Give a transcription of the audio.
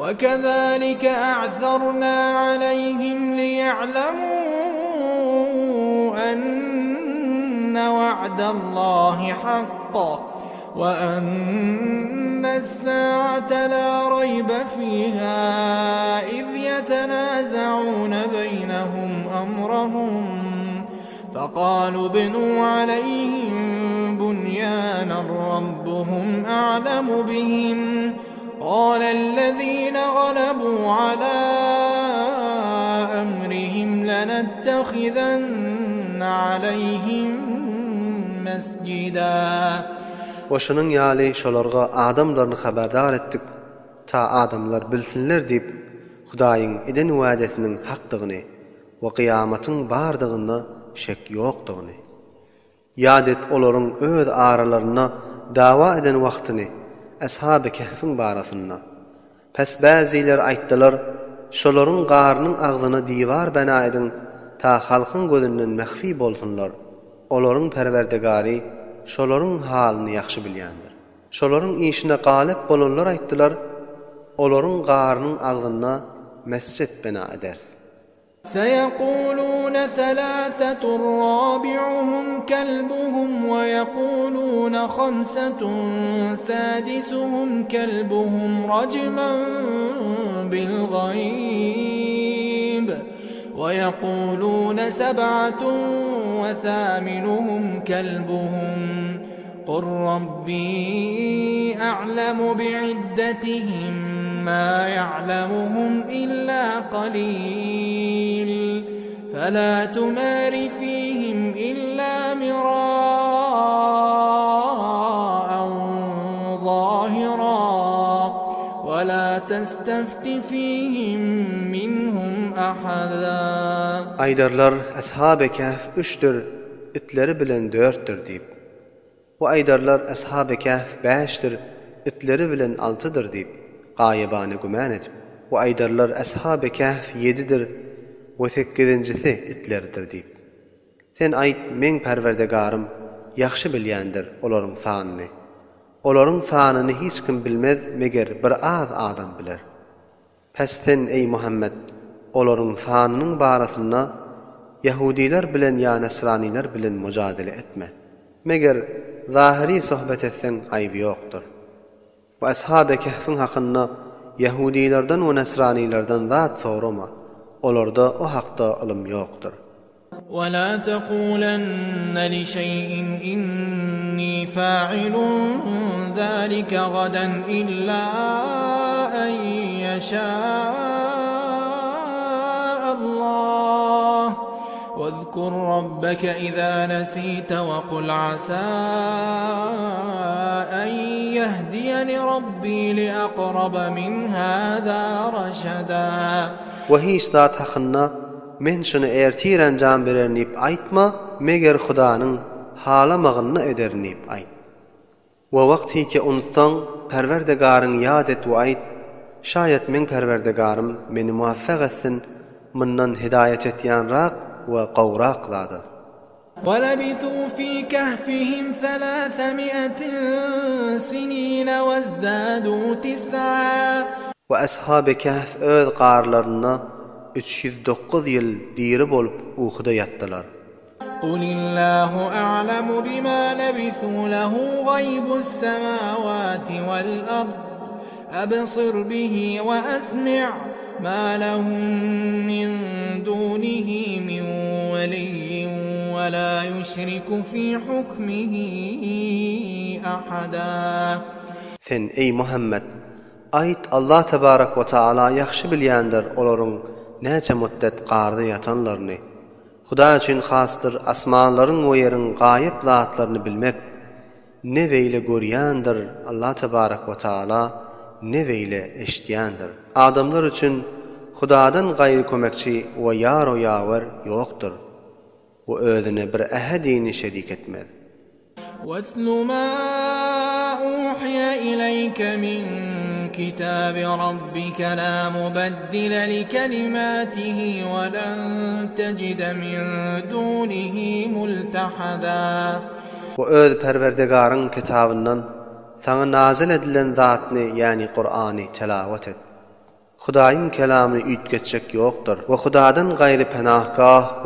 وكذلك أعثرنا عليهم ليعلموا أن وعد الله حق وأن الساعة لا ريب فيها إذ يتنازعون بينهم أمرهم فقالوا ابنوا عليهم بنيانا ربهم أعلم بهم قال الذين غلبوا على أمرهم لنتخذن عليهم مسجدا. Ve şunun ýaly şolarga adamlaryny haberdar etdik ta adamlar bilsinler diýip Hudaýyň eden wädesiniň hakdygyny we kıyamatyň bardygyny şek ýokdugyny. Ýad et olaryň öz aralaryna dawa eden wagtyny Ashab-ı Kehf'in barasynda. Pes bäziler aýtdylar, şolaryň garnyň agzyna diýwar bana edin ta halkyň gözünden mehfi bolsunlar. Olaryň Perwerdigary şolaryň halyny ýakşy bilýändir. Şolaryň işine galip bolanlar aýtdylar, olaryň garnyň agzyna mescit bana edersiz. سيقولون ثلاثة رابعهم كلبهم ويقولون خمسة سادسهم كلبهم رجما بالغيب ويقولون سبعة وثامنهم كلبهم قل ربي أعلم بعدتهم ما يعلمهم إلا قليل فلا تمار فيهم إلا مراء ظاهرا ولا تستفت فيهم منهم أحدا. Aydarlar Ashab-ı Kehf 3'tür, itleri bilen 4'tür deyip. O aydarlar Ashab-ı Kehf 5'tir, itleri bilen 6'dır deyip. Gaýybany güman edip. O aydarlar Ashab-ı Kehf 7'dir, we 8-njisi itlerdir deyip. Sen aýt, men Perwerdigarym ýakşy bilýändir olaryň sanyny. Olaryň sanyny hiç kim bilmez meger bir az adam biler. Pes sen ey Muhammed, olaryň sanynyň barasynda Yahudiler bilen ýa Nasraniler bilen mujadele etme. Meger zahiri sohbet etsen aýby ýokdur. Bu Ashab-ı Kehf'in hakkında Yahudilerden ve Nasranilerden zat sorma. Olarda o hakta ilm yoktur. وَلَا تَقُولَنَّ لِشَيْءٍ إِنِّي فَاعِلٌ ذَلِكَ غَدًا إِلَّا أَن يَشَاءَ اللَّهُ واذكر ربك إذا نسيت وقل عسى أن يهديني ربي لأقرب من هذا رشدا. وهي ذات hakkında men şunu ertir anjam berernip aýtma, meger Hudaňyň halamagyny edernip aýt. Wa wagty ki unutsaň Perwerdigaryň ýad et we aýt, şaýat men Perwerdigarym meni muwaffaq etsin, mundan hidayet etýänrak ve qawraq qılady. وَلَبِثُوا فِي كَهْفِهِمْ 300 سِنِينَ وَازْدَادُوا 9. Ve Ashab-ı Kehf öz qarlaryna 309 ýyl diri bolup uhuda ýatdylar. قُلِ اللَّهُ أَعْلَمُ بِمَا لَبِثُوا لَهُ غَيْبُ السَّمَاوَاتِ وَالْأَرْضِ أَبْصِرْ بِهِ وَأَسْمِعْ مَا لَهُم مِّن دُونِهِ مِن وَلِيٍّ وَلَا يُشْرِكُ فِي حُكْمِهِ أَحَدًا. Sen ey Muhammed, ayt Allah tebarek ve taala ýakşy bilýändir olaryň näçe müddet garda ýatanlaryny. Huda üçin hasdyr asmanlaryň we ýeriň gaýyp zatlaryny bilmek. Ne weýle görýändir Allah tebarek ve taala, ne weýle eşitýändir. Adamlar üçin Hudadan gaýry kömekçi we ýar we ýawer ýokdur. O özüne bir ähedini şerik etmez. وَاتْلُ مَا أُوحِيَ إِلَيْكَ مِنْ كِتَابِ رَبِّكَ لَا مُبَدِّلَ لِكَلِمَاتِهِ وَلَنْ تَجِدَ مِنْ دُونِهِ مُلْتَحَدًا. O öz Perwerdigaryň kitabyndan sana nazil edilen zatny, yani Kur'an'ı telavet et. Hudaýyň kelamyny üýtgetjek ýokdur we Hudadan gaýry penahgah